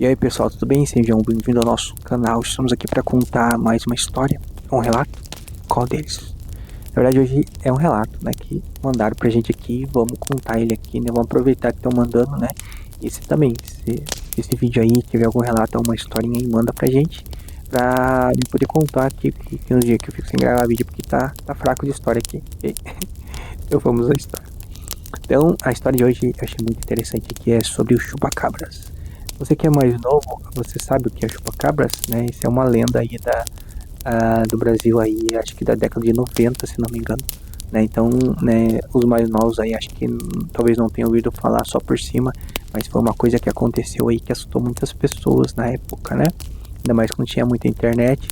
E aí pessoal, tudo bem? Sejam bem-vindos ao nosso canal. Estamos aqui para contar mais uma história, um relato. Qual deles? Na verdade hoje é um relato, né, que mandaram pra gente aqui. Vamos contar ele aqui, né? Vamos aproveitar que estão mandando, né? E se também, se esse vídeo aí tiver algum relato, alguma historinha aí, manda pra gente, pra eu poder contar aqui, que nos dias que eu fico sem gravar vídeo porque tá fraco de história aqui. Ok? Então vamos à história. Então a história de hoje eu achei muito interessante, que é sobre o chupacabras. Você que é mais novo, você sabe o que é chupacabras, né? Isso é uma lenda aí do Brasil aí, acho que da década de 90, se não me engano, né? Então, né, os mais novos aí acho que talvez não tenham ouvido falar só por cima, mas foi uma coisa que aconteceu aí que assustou muitas pessoas na época, né? Ainda mais quando tinha muita internet,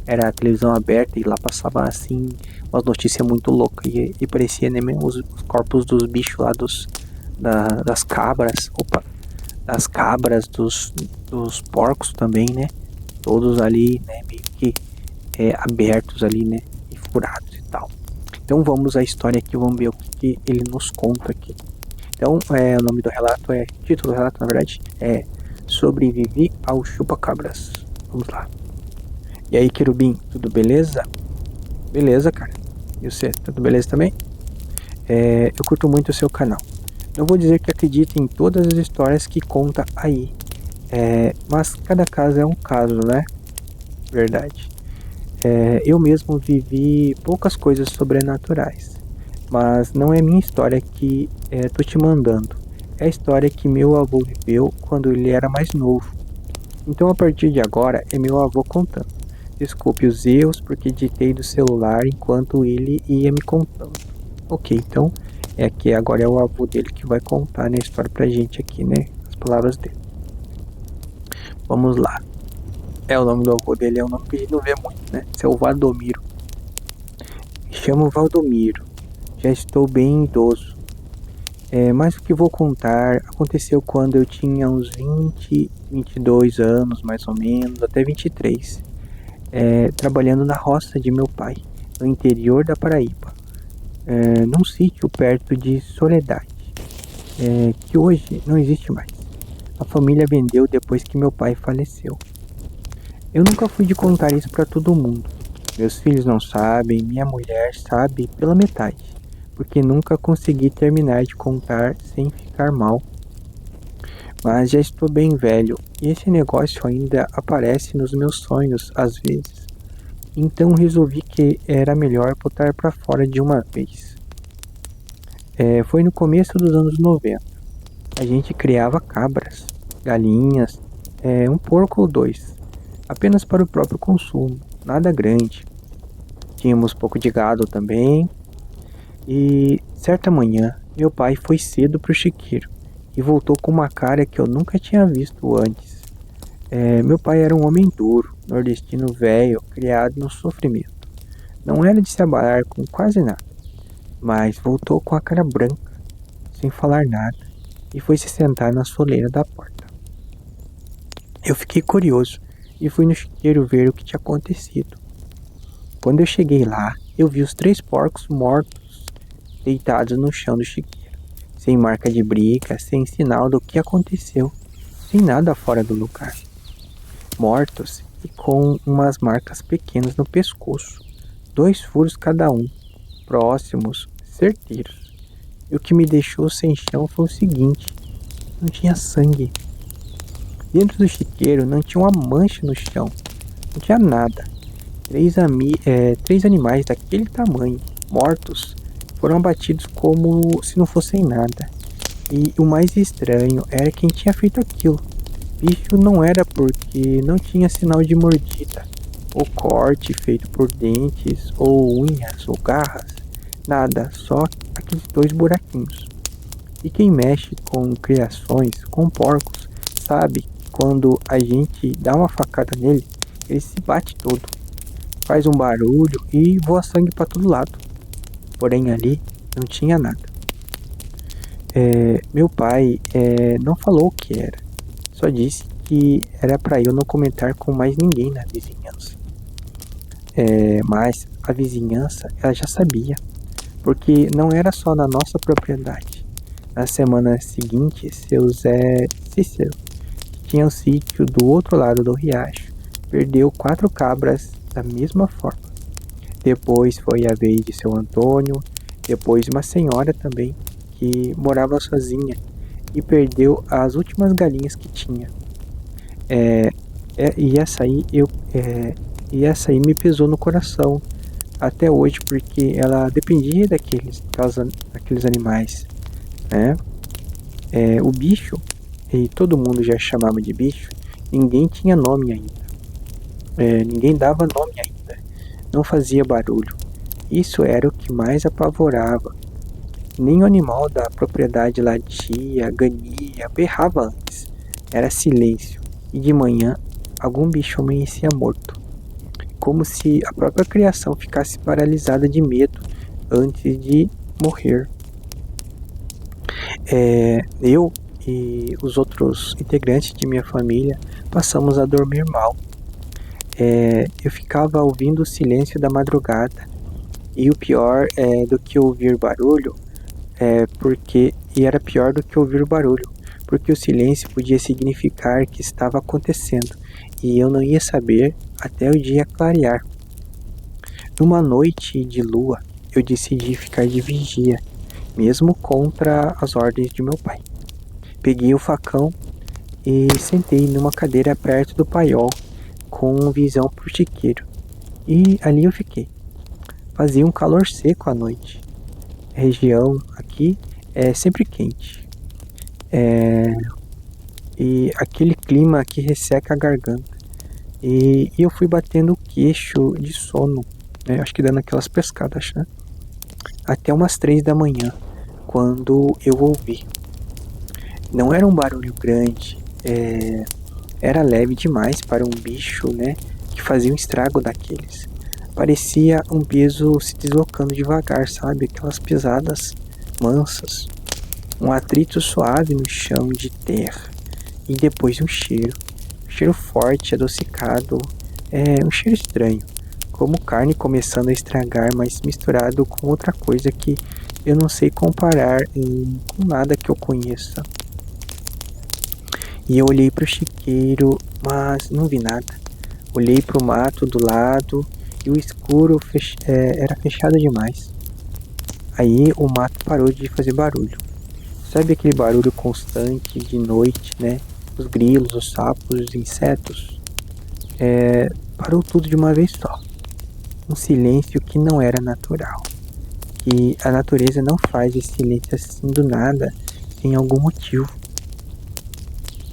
era a televisão aberta e lá passava assim umas notícias muito loucas e parecia, né, mesmo os corpos dos bichos lá das cabras, das cabras, dos porcos também, né? Todos ali, né, meio que abertos ali, né? E furados e tal. Então vamos à história aqui, vamos ver o que ele nos conta aqui. Então, o nome do relato título do relato, na verdade, é Sobrevivi ao Chupacabras. Vamos lá. E aí, querubim, tudo beleza? Beleza, cara. E você, tudo beleza também? Eu curto muito o seu canal. Não vou dizer que acredito em todas as histórias que conta aí, mas cada caso é um caso, né? Verdade. Eu mesmo vivi poucas coisas sobrenaturais, mas não é minha história que tô te mandando. É a história que meu avô viveu quando ele era mais novo. Então a partir de agora é meu avô contando. Desculpe os erros porque ditei do celular enquanto ele ia me contando. Ok, então que agora é o avô dele que vai contar, né, a história pra gente aqui, né? As palavras dele. Vamos lá. O nome do avô dele é um nome que a gente não vê muito, né? Esse é o Valdomiro. Me chamo Valdomiro. Já estou bem idoso. Mas o que vou contar aconteceu quando eu tinha uns 20, 22 anos, mais ou menos, até 23. Trabalhando na roça de meu pai, no interior da Paraíba. Num sítio perto de Soledade, que hoje não existe mais. A família vendeu depois que meu pai faleceu. Eu nunca fui de contar isso para todo mundo. Meus filhos não sabem, minha mulher sabe pela metade, porque nunca consegui terminar de contar sem ficar mal. Mas já estou bem velho e esse negócio ainda aparece nos meus sonhos às vezes. Então resolvi que era melhor botar para fora de uma vez. Foi no começo dos anos 90. A gente criava cabras, galinhas, um porco ou dois, apenas para o próprio consumo, nada grande. Tínhamos pouco de gado também. E certa manhã, meu pai foi cedo para o chiqueiro e voltou com uma cara que eu nunca tinha visto antes. Meu pai era um homem duro, nordestino velho, criado no sofrimento. Não era de se abalar com quase nada, mas voltou com a cara branca, sem falar nada, e foi se sentar na soleira da porta. Eu fiquei curioso e fui no chiqueiro ver o que tinha acontecido. Quando eu cheguei lá, eu vi os 3 porcos mortos, deitados no chão do chiqueiro, sem marca de briga, sem sinal do que aconteceu, sem nada fora do lugar. Mortos e com umas marcas pequenas no pescoço, 2 furos cada um, próximos, certeiros. E o que me deixou sem chão foi o seguinte: não tinha sangue. Dentro do chiqueiro não tinha uma mancha no chão, não tinha nada. 3 animais daquele tamanho, mortos, foram abatidos como se não fossem nada. E o mais estranho era quem tinha feito aquilo. Bicho não era porque não tinha sinal de mordida, ou corte feito por dentes, ou unhas, ou garras. Nada, só aqueles 2 buraquinhos. E quem mexe com criações, com porcos, sabe que quando a gente dá uma facada nele, ele se bate todo, faz um barulho e voa sangue para todo lado. Porém ali não tinha nada. Meu pai não falou o que era, só disse que era para eu não comentar com mais ninguém na vizinhança. Mas a vizinhança ela já sabia, porque não era só na nossa propriedade. Na semana seguinte, seu Zé Cícero, que tinha um sítio do outro lado do riacho. Perdeu 4 cabras da mesma forma. Depois foi a vez de seu Antônio, depois uma senhora também que morava sozinha e perdeu as últimas galinhas que tinha. É, e essa aí me pesou no coração até hoje, porque ela dependia daqueles animais, né? O bicho, e todo mundo já chamava de bicho, ninguém tinha nome ainda. Ninguém dava nome ainda. Não fazia barulho. Isso era o que mais apavorava. Nem o animal da propriedade latia, gania, berrava antes. Era silêncio. E de manhã, algum bicho amanhecia morto. Como se a própria criação ficasse paralisada de medo antes de morrer. Eu e os outros integrantes de minha família passamos a dormir mal. Eu ficava ouvindo o silêncio da madrugada. E o pior do que ouvir barulho, era pior do que ouvir barulho, porque o silêncio podia significar que estava acontecendo, e eu não ia saber até o dia clarear. Numa noite de lua, eu decidi ficar de vigia, mesmo contra as ordens de meu pai. Peguei o facão e sentei numa cadeira perto do paiol, com visão pro chiqueiro. E ali eu fiquei. Fazia um calor seco à noite. A região aqui é sempre quente. E aquele clima que resseca a garganta. E eu fui batendo o queixo de sono, né? Acho que dando aquelas pescadas, né? Até umas 3 da manhã, quando eu ouvi. Não era um barulho grande, era leve demais para um bicho, né? Que fazia um estrago daqueles. Parecia um peso se deslocando devagar, sabe? Aquelas pisadas mansas. Um atrito suave no chão de terra. E depois um cheiro. Um cheiro forte, adocicado. Um cheiro estranho. Como carne começando a estragar, mas misturado com outra coisa que eu não sei comparar com nada que eu conheça. E eu olhei para o chiqueiro, mas não vi nada. Olhei para o mato do lado e o escuro era fechado demais. Aí o mato parou de fazer barulho. Sabe aquele barulho constante de noite, né? Os grilos, os sapos, os insetos. Parou tudo de uma vez só. Um silêncio que não era natural. Que a natureza não faz esse silêncio assim do nada, sem algum motivo.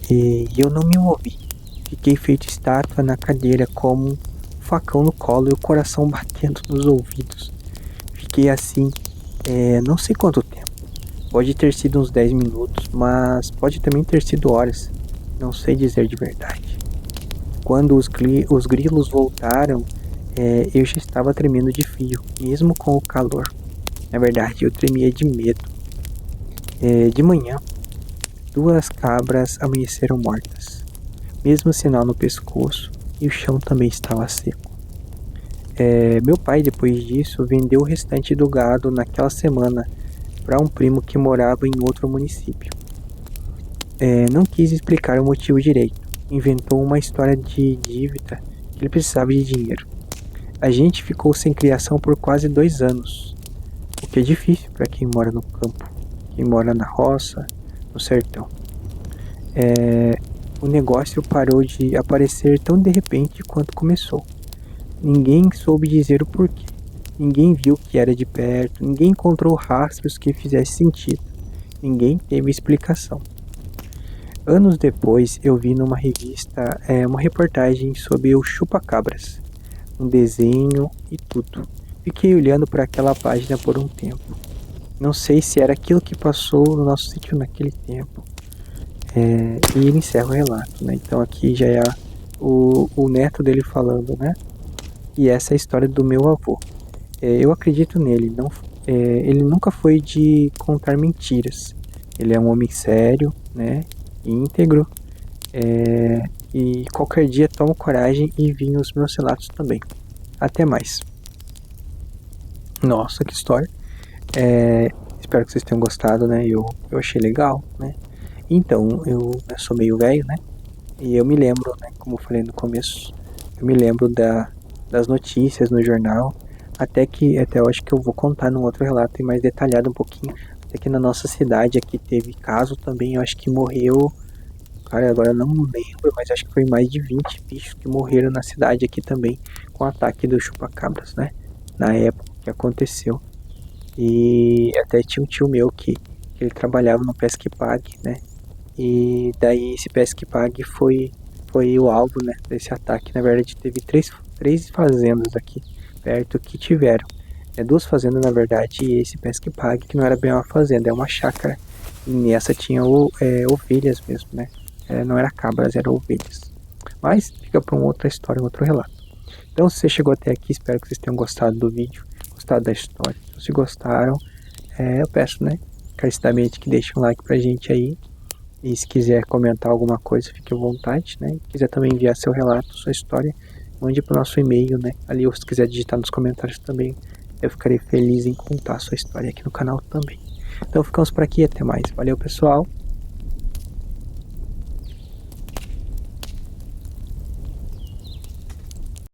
E eu não me movi. Fiquei feito estátua na cadeira, como um facão no colo e o coração batendo nos ouvidos. Fiquei assim, não sei quanto tempo. Pode ter sido uns 10 minutos, mas pode também ter sido horas. Não sei dizer de verdade. Quando os grilos voltaram, eu já estava tremendo de frio, mesmo com o calor. Na verdade, eu tremia de medo. De manhã, 2 cabras amanheceram mortas. Mesmo sinal no pescoço, e o chão também estava seco. Meu pai, depois disso, vendeu o restante do gado naquela semana para um primo que morava em outro município. Não quis explicar o motivo direito. Inventou uma história de dívida que ele precisava de dinheiro. A gente ficou sem criação por quase 2 anos, o que é difícil para quem mora no campo, quem mora na roça, no sertão. O negócio parou de aparecer tão de repente quanto começou. Ninguém soube dizer o porquê. Ninguém viu que era de perto, ninguém encontrou rastros que fizessem sentido. Ninguém teve explicação. Anos depois, eu vi numa revista uma reportagem sobre o chupa-cabras. Um desenho e tudo. Fiquei olhando para aquela página por um tempo. Não sei se era aquilo que passou no nosso sítio naquele tempo. E ele encerra o relato, né? Então aqui já é o neto dele falando, né? E essa é a história do meu avô. Eu acredito nele. Ele nunca foi de contar mentiras. Ele é um homem sério, né? Íntegro. E qualquer dia tomo coragem e vim os meus relatos também. Até mais. Nossa, que história. Espero que vocês tenham gostado, né? Eu achei legal, né? Então, eu sou meio velho, né? E eu me lembro, né, como eu falei no começo, eu me lembro das notícias no jornal, até eu acho que eu vou contar num outro relato mais detalhado um pouquinho, até que na nossa cidade aqui teve caso também, eu acho que morreu, cara, agora eu não lembro, mas acho que foi mais de 20 bichos que morreram na cidade aqui também, com o ataque dos chupacabras, né, na época que aconteceu. E até tinha um tio meu que ele trabalhava no Pesque Pague, né, e daí esse Pesque Pague foi o alvo, né, desse ataque. Na verdade, teve três fazendas aqui perto que tiveram. Duas fazendas, na verdade, e esse Pesque Pague, que não era bem uma fazenda, é uma chácara. E nessa tinha ovelhas mesmo, né? Não era cabras, eram ovelhas. Mas fica para uma outra história, um outro relato. Então, se você chegou até aqui, espero que vocês tenham gostado do vídeo, gostado da história. Se gostaram, eu peço, né, encarecidamente que deixem um like pra gente aí. E se quiser comentar alguma coisa, fique à vontade, né? Se quiser também enviar seu relato, sua história, mande para o nosso e-mail, né? Ali, ou se quiser digitar nos comentários também, eu ficarei feliz em contar a sua história aqui no canal também. Então ficamos por aqui, até mais. Valeu, pessoal!